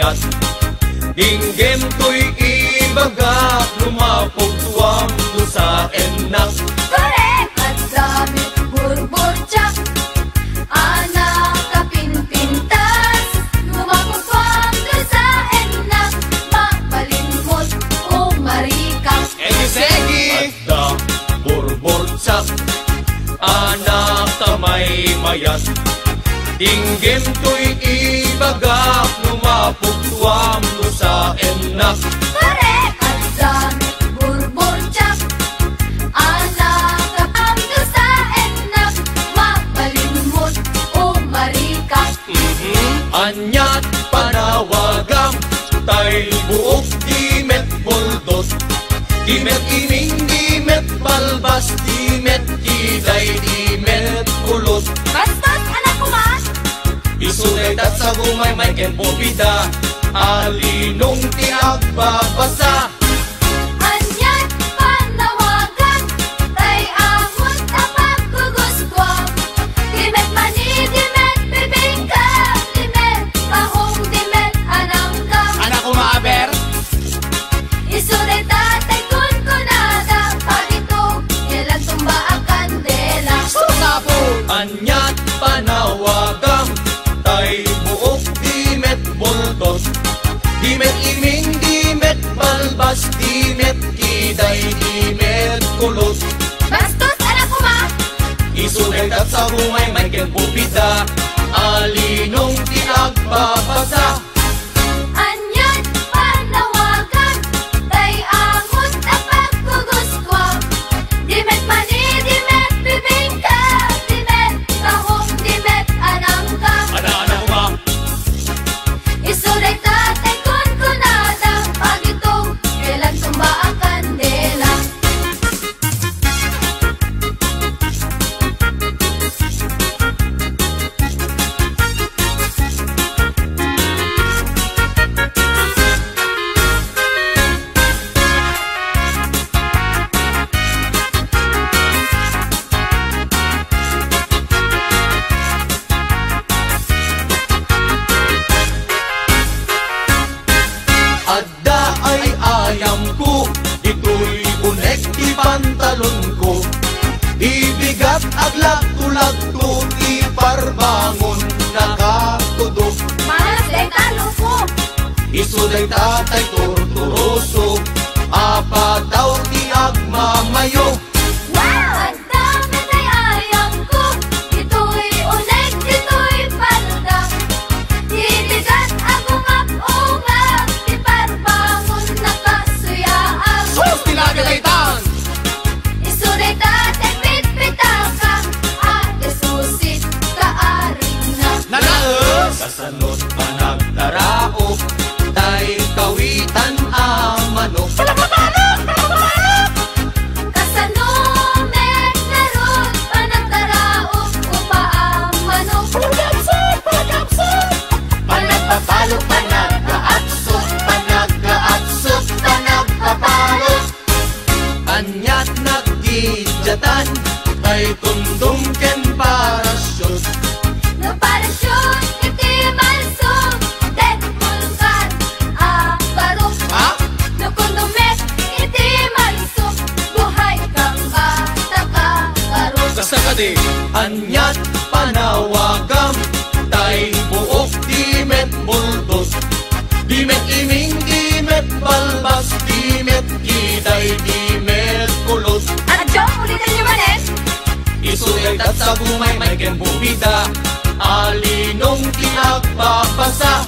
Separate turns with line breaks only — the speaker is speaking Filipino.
mayat. Dinggem to'y ibaga, lumapog tuwam do sa enak.
Korek! At damit burbotsak, anak kapinpintas, lumapagpang do sa enak, mapalimot o marikang.
Egi-segi! Adda burbotsak, anak tamay mayat. Dinggem to'y ibaga, lumapog tuwam do sa enak.
Korek! At damit burbotsak, anak kapam do sa enak, mapalimot o marikang.
Anyat panawagam, tay buok dimet boldos. Dimet iming, dimet balbas, dimet kiday, dimet kulot.
Bastos, anak ko ma!
Isuletat sa gumay may kenpopida, alinong tinagbabasa.
Anyat panawagan, tay amot tapag guguskwam. Dimet mani, dimet bibingka, dimet pahong, dimet anangkam.
Anak ko maaber,
Isulit tatay kun kunada, pagitog, ilan tumba ang kandela.
susapo. Anyat panawagam, tay buok dimet boldos. Dimet iming, dimet balbas, dimet kiday, dimet kulot.
Bastos, anak ko ma!
Isuletat sa humay may kenpopida, alinong tinagbabasa.
Anyat panawagan, tay amot tapag guguskwam. Dimet mani, dimet bibingka, dimet pahong, dimet anangkam.
Anak ko ba?
Isulit tatay kun kunada, pagitog, ilan tumba ang kandela.
Adda ay ayam ko, ito'y unek di pantalon ko. Ibigat aglag tulag ko, iparbangon nakatudok.
Malas day talo ko,
Isuday tatay torturoso, apa daw tinagmamayo.
wow! Ang dami tay ayam ko, ito'y unek, ito'y palda. Ibigat agong ap-ungap, iparbangon nakasuyaan.
Sus tinagagaytan!
Isulit tatay pitpitaka, ate susit kaaring na.
Nanaos! Kasanot panagtaraok, tay kawitan ang manok.
Kasanumek na ron, panagtaraok, upaamano.
Panagpapalo, panag-aatsok, panag-aatsok, panagpapalo. Anyat nagdidyatan, tay tundong ken parasyon.
No parasyon, iti malsog, det mulkan, barok.
Ha?
No kundumek, iti malsog, buhay kang bata ka, barok.
Kasakadi, anyat panawagam, tay buok dimet buldos. Dimet iming, dimet balbas, dimet kiday, dimet kulot.
At Diyo, ulitin niyo man eh.
Isuletat sa gumay may kenpopida, alinong tinagbabasa.